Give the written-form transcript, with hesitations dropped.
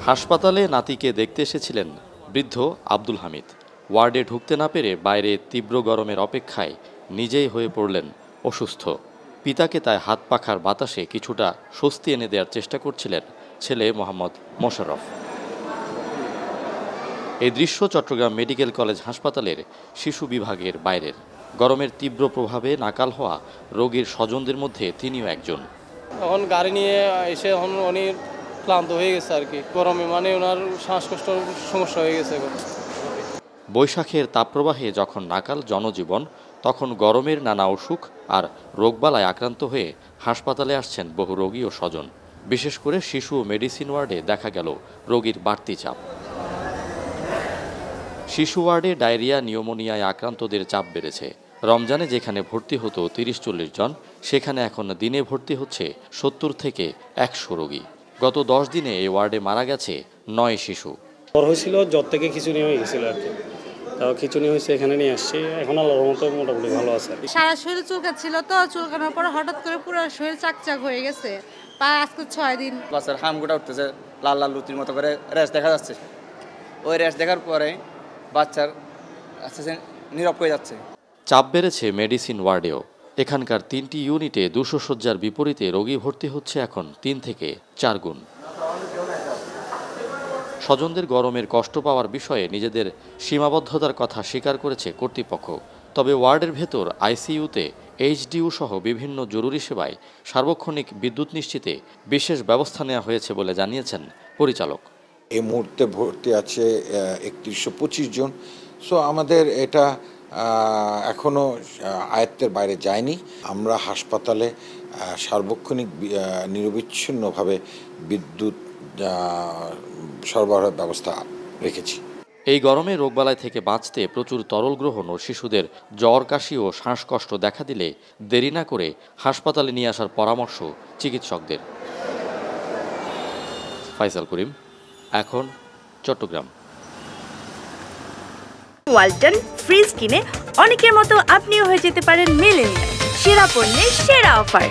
হাসপাতালে নাতিকে দেখতে এসেছিলেন বৃদ্ধ আব্দুল হামিদ। ওয়ার্ডে ঢুকতে না পেরে বাইরে তীব্র গরমের অপেক্ষায় নিজেই হয়ে পড়লেন অসুস্থ। পিতাকে তাই হাত পাখার বাতাসে কিছুটা স্বস্তি এনে দেওয়ার চেষ্টা করছিলেন ছেলে মোহাম্মদ মোশাররফ। এই দৃশ্য চট্টগ্রাম মেডিকেল কলেজ হাসপাতালের শিশু বিভাগের বাইরের। গরমের তীব্র প্রভাবে নাকাল হওয়া রোগীর স্বজনদের মধ্যে তিনিও একজন। এখন গাড়ি নিয়ে এসে এখন অনেক ক্লান্ত হয়ে গেছে আর কি, গরমে মানে ওনার শ্বাসকষ্ট সমস্যা হয়ে গেছে। বৈশাখের তাপপ্রবাহে যখন নাকাল জনজীবন, তখন গরমের নানা অসুখ আর রোগবালায় আক্রান্ত হয়ে হাসপাতালে আসছেন বহু রোগী ও স্বজন। বিশেষ করে শিশু ও মেডিসিন ওয়ার্ডে দেখা গেল রোগীর বাড়তি চাপ। শিশু ওয়ার্ডে ডায়রিয়া নিউমোনিয়ায় আক্রান্তদের চাপ বেড়েছে। রমজানে যেখানে ভর্তি হতো ৩০-৪০ জন, সেখানে এখন দিনে ভর্তি হচ্ছে ৭০ থেকে ১০০ রোগী। গত ১০ দিনে এই ওয়ার্ডে মারা গেছে ৯ শিশু। জ্বর হয়েছিল, জ্বর থেকে খিচুনি হয়ে গেছিল আর কি, তাও খিচুনি হয়েছে, এখানে নিয়ে আসছি। এখন আল্লাহর মতো মোটামুটি ভালো আছে। সারা শরীর চুলকাচ্ছিল, তো চুলকানোর পরে হঠাৎ করে পুরো শরীর চাকচাক হয়ে গেছে। প্রায় আজকে 6 দিন। বাচ্চার হামগুটা উঠতেছে, লাল লাল লুতির মতো করে র্যাশ দেখা যাচ্ছে। ওই র্যাশ দেখার পরে বাচ্চার আস্তে আস্তে নীরব হয়ে যাচ্ছে। চাপ বেড়েছে মেডিসিন ওয়ার্ডেও। এখানকার ৩টি ইউনিটে ২০০ শয্যার বিপরীতে রোগী ভর্তি হচ্ছে এখন ৩ থেকে ৪ গুণ। স্বজনদের গরমের কষ্ট পাওয়ার বিষয়ে নিজেদের সীমাবদ্ধতার কথা স্বীকার করেছে কর্তৃপক্ষ। তবে ওয়ার্ডের ভেতর আইসিইউতে এইচডিইউ সহ বিভিন্ন জরুরি সেবায় সার্বক্ষণিক বিদ্যুৎ নিশ্চিতে বিশেষ ব্যবস্থা নেওয়া হয়েছে বলে জানিয়েছেন পরিচালক। এই মুহূর্তে ভর্তি আছে ৩১২৫ জন। সো আমাদের এটা এখনো আয়ত্তের বাইরে যায়নি। আমরা হাসপাতালে সার্বক্ষণিক নিরবিচ্ছিন্নভাবে বিদ্যুৎ সরবরাহের ব্যবস্থা রেখেছি। এই গরমে রোগবালাই থেকে বাঁচতে প্রচুর তরল গ্রহণ ও শিশুদের জ্বর, কাশি ও শ্বাসকষ্ট দেখা দিলে দেরি না করে হাসপাতালে নিয়ে আসার পরামর্শ চিকিৎসকদের। ফাইসাল করিম, এখন চট্টগ্রাম। ওয়ালটন ফ্রিজ কিনে অনেকের মতো আপনিও হয়ে যেতে পারেন মিলেনিয়াল। সেরা পণ্যের সেরা অফার।